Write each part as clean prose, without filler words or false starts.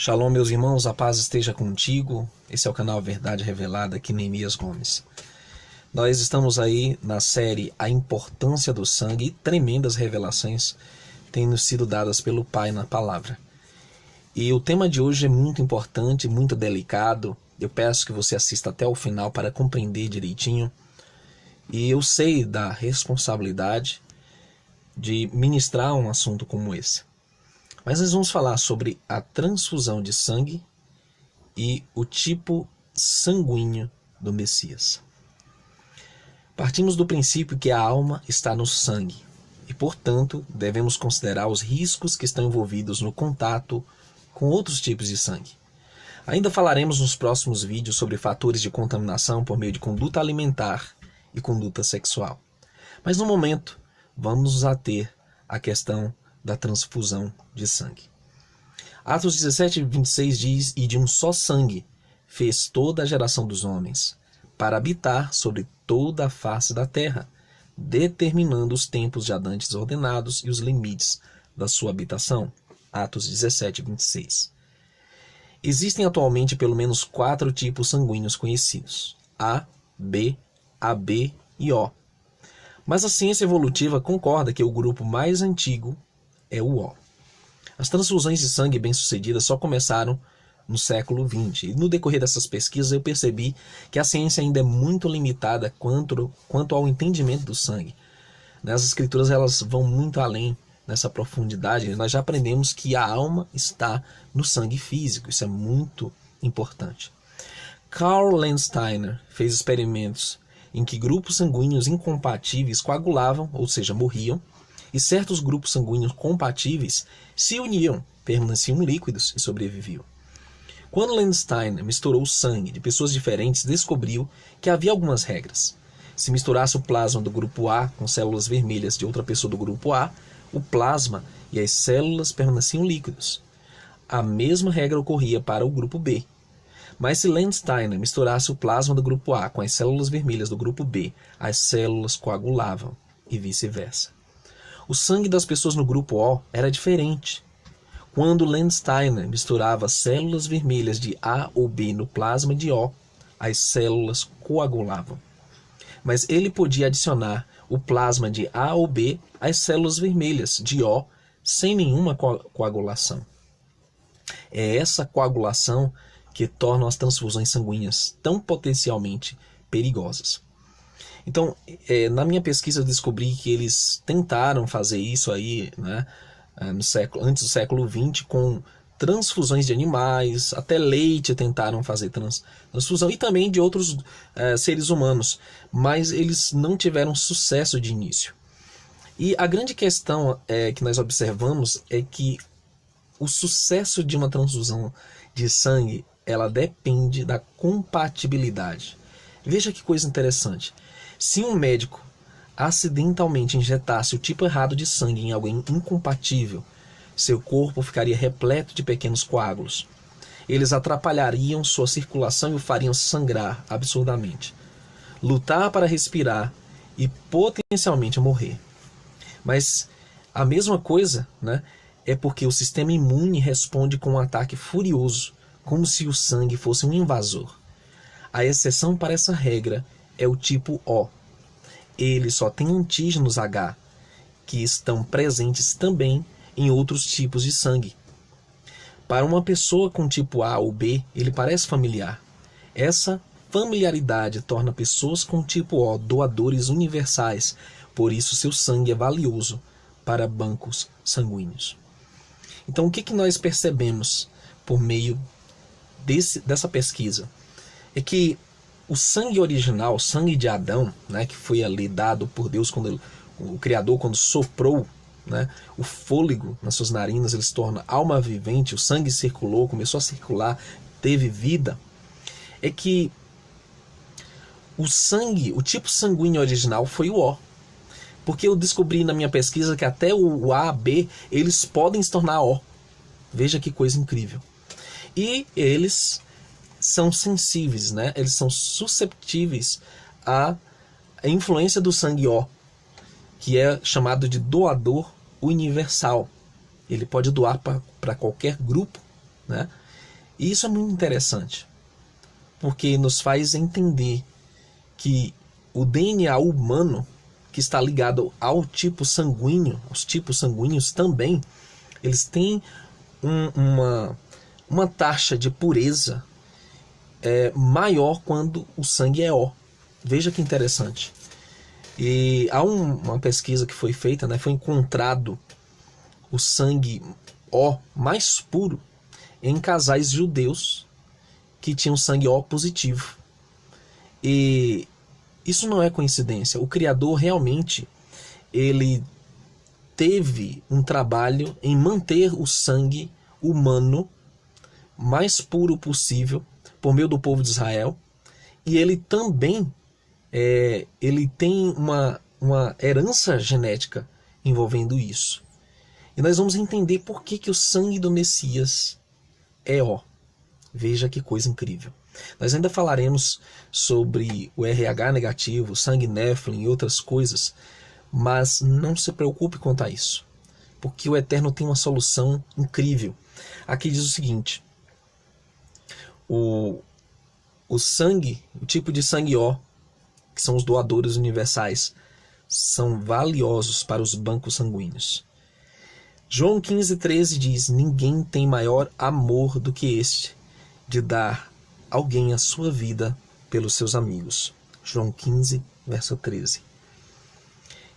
Shalom, meus irmãos, a paz esteja contigo. Esse é o canal Verdade Revelada, aqui Neemias Gomes. Nós estamos aí na série A Importância do Sangue e tremendas revelações têm nos sido dadas pelo Pai na palavra. E o tema de hoje é muito importante, muito delicado. Eu peço que você assista até o final para compreender direitinho. E eu sei da responsabilidade de ministrar um assunto como esse. Mas nós vamos falar sobre a transfusão de sangue e o tipo sanguíneo do Messias. Partimos do princípio que a alma está no sangue e, portanto, devemos considerar os riscos que estão envolvidos no contato com outros tipos de sangue. Ainda falaremos nos próximos vídeos sobre fatores de contaminação por meio de conduta alimentar e conduta sexual. Mas no momento, vamos nos ater à questão da transfusão de sangue. Atos 17:26 diz: "E de um só sangue fez toda a geração dos homens, para habitar sobre toda a face da terra, determinando os tempos já dantes ordenados e os limites da sua habitação." Atos 17:26. Existem atualmente pelo menos 4 tipos sanguíneos conhecidos: A, B, AB e O. Mas a ciência evolutiva concorda que o grupo mais antigo é o O. As transfusões de sangue bem-sucedidas só começaram no século XX. E no decorrer dessas pesquisas eu percebi que a ciência ainda é muito limitada quanto ao entendimento do sangue. As escrituras elas vão muito além nessa profundidade. Nós já aprendemos que a alma está no sangue físico. Isso é muito importante. Karl Landsteiner fez experimentos em que grupos sanguíneos incompatíveis coagulavam, ou seja, morriam, e certos grupos sanguíneos compatíveis se uniam, permaneciam líquidos e sobreviviam. Quando Landsteiner misturou o sangue de pessoas diferentes, descobriu que havia algumas regras. Se misturasse o plasma do grupo A com células vermelhas de outra pessoa do grupo A, o plasma e as células permaneciam líquidos. A mesma regra ocorria para o grupo B. Mas se Landsteiner misturasse o plasma do grupo A com as células vermelhas do grupo B, as células coagulavam e vice-versa. O sangue das pessoas no grupo O era diferente. Quando Landsteiner misturava células vermelhas de A ou B no plasma de O, as células coagulavam. Mas ele podia adicionar o plasma de A ou B às células vermelhas de O sem nenhuma coagulação. É essa coagulação que torna as transfusões sanguíneas tão potencialmente perigosas. Então, na minha pesquisa eu descobri que eles tentaram fazer isso aí, né, antes do século XX, com transfusões de animais, até leite tentaram fazer transfusão, e também de outros seres humanos, mas eles não tiveram sucesso de início. E a grande questão que nós observamos é que o sucesso de uma transfusão de sangue, ela depende da compatibilidade. Veja que coisa interessante. Se um médico acidentalmente injetasse o tipo errado de sangue em alguém incompatível, seu corpo ficaria repleto de pequenos coágulos. Eles atrapalhariam sua circulação e o fariam sangrar absurdamente, lutar para respirar e potencialmente morrer. Mas a mesma coisa, né, é porque o sistema imune responde com um ataque furioso, como se o sangue fosse um invasor. A exceção para essa regra é o tipo O. Ele só tem antígenos H, que estão presentes também em outros tipos de sangue. Para uma pessoa com tipo A ou B, ele parece familiar. Essa familiaridade torna pessoas com tipo O doadores universais, por isso seu sangue é valioso para bancos sanguíneos. Então, o que nós percebemos por meio dessa pesquisa? É que o sangue original, o sangue de Adão, né, que foi ali dado por Deus, o Criador, quando soprou, né, o fôlego nas suas narinas, ele se torna alma vivente, o sangue circulou, começou a circular, teve vida. É que o sangue, o tipo sanguíneo original foi o O. Porque eu descobri na minha pesquisa que até o A, B, eles podem se tornar O. Veja que coisa incrível. E eles são sensíveis, né? Eles são susceptíveis à influência do sangue O, que é chamado de doador universal. Ele pode doar para qualquer grupo, né? E isso é muito interessante, porque nos faz entender que o DNA humano, que está ligado ao tipo sanguíneo, aos tipos sanguíneos também, eles têm uma taxa de pureza maior quando o sangue é O. Veja que interessante. E há uma pesquisa que foi feita, né, foi encontrado o sangue O mais puro em casais judeus que tinham sangue O positivo. E isso não é coincidência. O Criador realmente ele teve um trabalho em manter o sangue humano mais puro possível por meio do povo de Israel. E ele também ele tem uma herança genética envolvendo isso. E nós vamos entender por que o sangue do Messias é O. Veja que coisa incrível. Nós ainda falaremos sobre o RH negativo, sangue Nephilim e outras coisas, mas não se preocupe quanto a isso, porque o Eterno tem uma solução incrível. Aqui diz o seguinte: o sangue, o tipo de sangue O, que são os doadores universais, são valiosos para os bancos sanguíneos. João 15,13 diz: ninguém tem maior amor do que este, de dar alguém a sua vida pelos seus amigos. João 15, verso 13.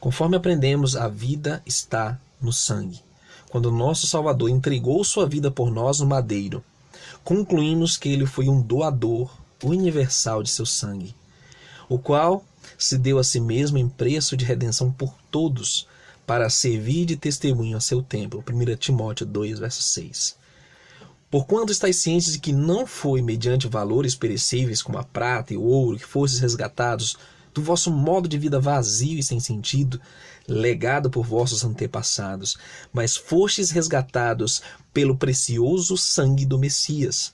Conforme aprendemos, a vida está no sangue. Quando o nosso Salvador entregou sua vida por nós no madeiro, concluímos que ele foi um doador universal de seu sangue, o qual se deu a si mesmo em preço de redenção por todos, para servir de testemunho a seu tempo. 1 Timóteo 2, verso 6. Porquanto estáis cientes de que não foi mediante valores perecíveis como a prata e o ouro que fostes resgatados do vosso modo de vida vazio e sem sentido, legado por vossos antepassados, mas fostes resgatados pelo precioso sangue do Messias,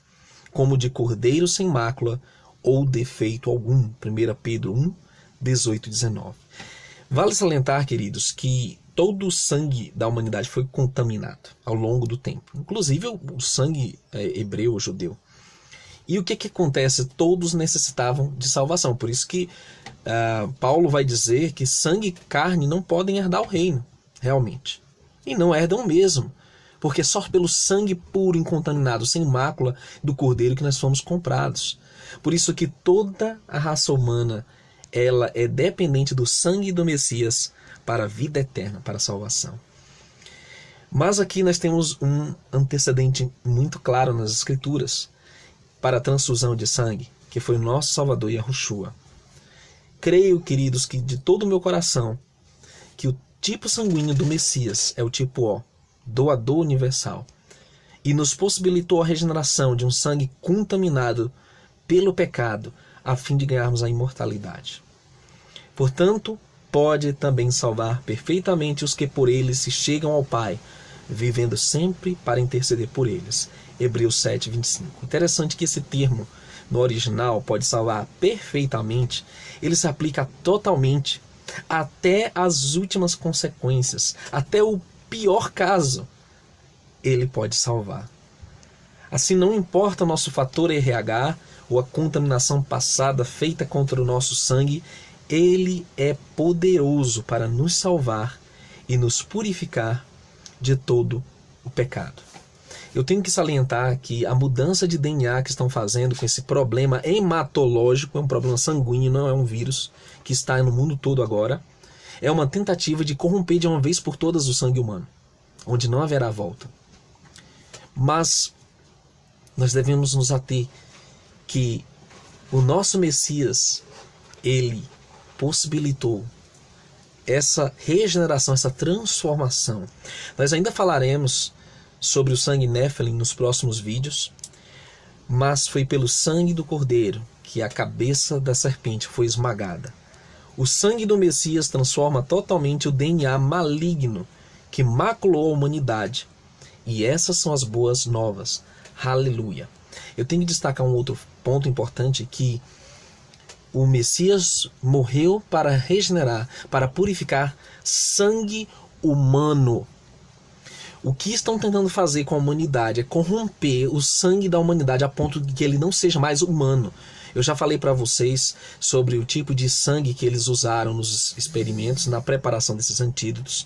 como de cordeiro sem mácula ou defeito algum. 1 Pedro 1, 18 e 19. Vale salientar, queridos, que todo o sangue da humanidade foi contaminado ao longo do tempo, inclusive o sangue hebreu, judeu. E o que acontece? Todos necessitavam de salvação. Por isso que Paulo vai dizer que sangue e carne não podem herdar o reino, realmente. E não herdam mesmo, porque é só pelo sangue puro, incontaminado, sem mácula do cordeiro que nós fomos comprados. Por isso que toda a raça humana ela é dependente do sangue do Messias para a vida eterna, para a salvação. Mas aqui nós temos um antecedente muito claro nas Escrituras para a transfusão de sangue, que foi o nosso Salvador Yahushua. Creio, queridos, que de todo o meu coração, que o tipo sanguíneo do Messias é o tipo O, doador universal, e nos possibilitou a regeneração de um sangue contaminado pelo pecado, a fim de ganharmos a imortalidade. Portanto, pode também salvar perfeitamente os que por ele se chegam ao Pai, vivendo sempre para interceder por eles. Hebreus 7, 25. Interessante que esse termo, no original, pode salvar perfeitamente, ele se aplica totalmente, até as últimas consequências, até o pior caso, ele pode salvar. Assim, não importa o nosso fator RH ou a contaminação passada feita contra o nosso sangue, ele é poderoso para nos salvar e nos purificar de todo o pecado. Eu tenho que salientar que a mudança de DNA que estão fazendo com esse problema hematológico, é um problema sanguíneo, não é um vírus que está no mundo todo agora, é uma tentativa de corromper de uma vez por todas o sangue humano, onde não haverá volta. Mas nós devemos nos ater que o nosso Messias, ele possibilitou essa regeneração, essa transformação. Nós ainda falaremos sobre o sangue Nephilim nos próximos vídeos, mas foi pelo sangue do Cordeiro que a cabeça da serpente foi esmagada. O sangue do Messias transforma totalmente o DNA maligno que maculou a humanidade. E essas são as boas novas. Aleluia. Eu tenho que destacar um outro ponto importante, que o Messias morreu para regenerar, para purificar sangue humano. O que estão tentando fazer com a humanidade é corromper o sangue da humanidade a ponto de que ele não seja mais humano. Eu já falei para vocês sobre o tipo de sangue que eles usaram nos experimentos, na preparação desses antídotos,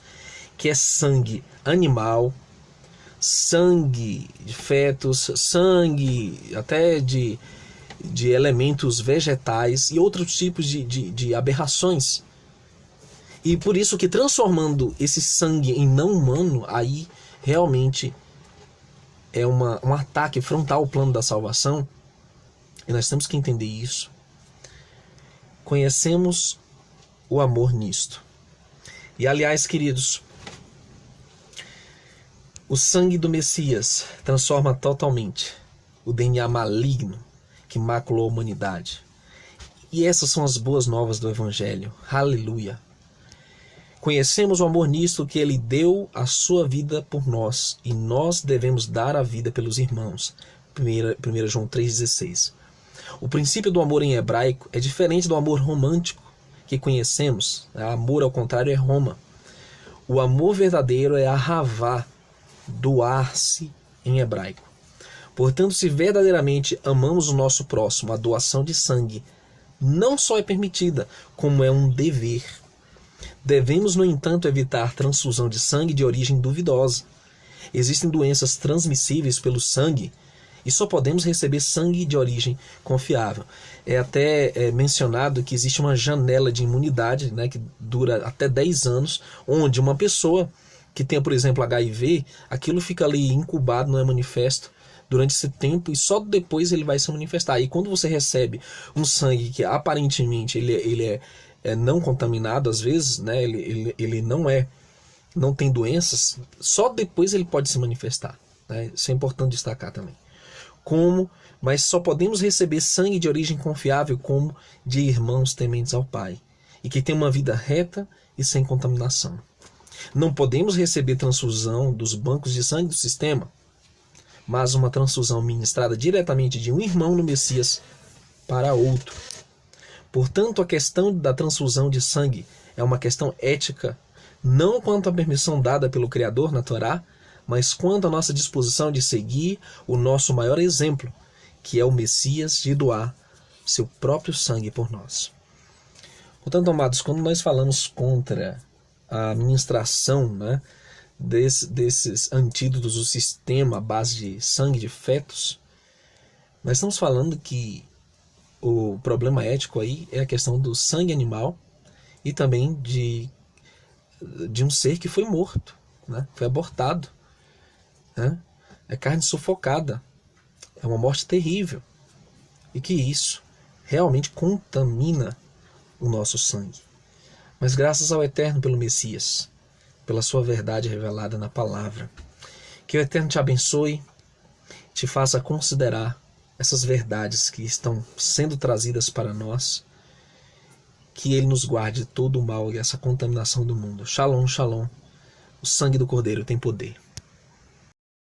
que é sangue animal, sangue de fetos, sangue até de elementos vegetais e outros tipos de aberrações. E por isso que transformando esse sangue em não humano, aí realmente é um ataque frontal ao plano da salvação. E nós temos que entender isso. Conhecemos o amor nisto. E aliás, queridos, o sangue do Messias transforma totalmente o DNA maligno que maculou a humanidade. E essas são as boas novas do Evangelho. Aleluia! Conhecemos o amor nisto, que ele deu a sua vida por nós, e nós devemos dar a vida pelos irmãos. 1 João 3,16. O princípio do amor em hebraico é diferente do amor romântico que conhecemos. Amor, ao contrário, é Roma. O amor verdadeiro é ahavá, doar-se em hebraico. Portanto, se verdadeiramente amamos o nosso próximo, a doação de sangue não só é permitida, como é um dever. Devemos, no entanto, evitar transfusão de sangue de origem duvidosa. Existem doenças transmissíveis pelo sangue e só podemos receber sangue de origem confiável. É até mencionado que existe uma janela de imunidade, né, que dura até 10 anos, onde uma pessoa que tenha, por exemplo, HIV, aquilo fica ali incubado, não é manifesto durante esse tempo e só depois ele vai se manifestar. E quando você recebe um sangue que aparentemente ele é não contaminado, às vezes, né, ele não tem doenças, só depois ele pode se manifestar. Né? Isso é importante destacar também. Mas só podemos receber sangue de origem confiável como de irmãos tementes ao Pai, e que tem uma vida reta e sem contaminação. Não podemos receber transfusão dos bancos de sangue do sistema, mas uma transfusão ministrada diretamente de um irmão no Messias para outro. Portanto, a questão da transfusão de sangue é uma questão ética, não quanto à permissão dada pelo Criador na Torá, mas quanto à nossa disposição de seguir o nosso maior exemplo, que é o Messias, de doar seu próprio sangue por nós. Portanto, amados, quando nós falamos contra a ministração, né, desses antídotos do sistema à base de sangue de fetos, nós estamos falando que o problema ético aí é a questão do sangue animal e também de um ser que foi morto, né, foi abortado. Né? É carne sufocada, é uma morte terrível, e que isso realmente contamina o nosso sangue. Mas graças ao Eterno pelo Messias, pela sua verdade revelada na palavra, que o Eterno te abençoe, te faça considerar essas verdades que estão sendo trazidas para nós, que Ele nos guarde de todo o mal e essa contaminação do mundo. Shalom, shalom. O sangue do Cordeiro tem poder.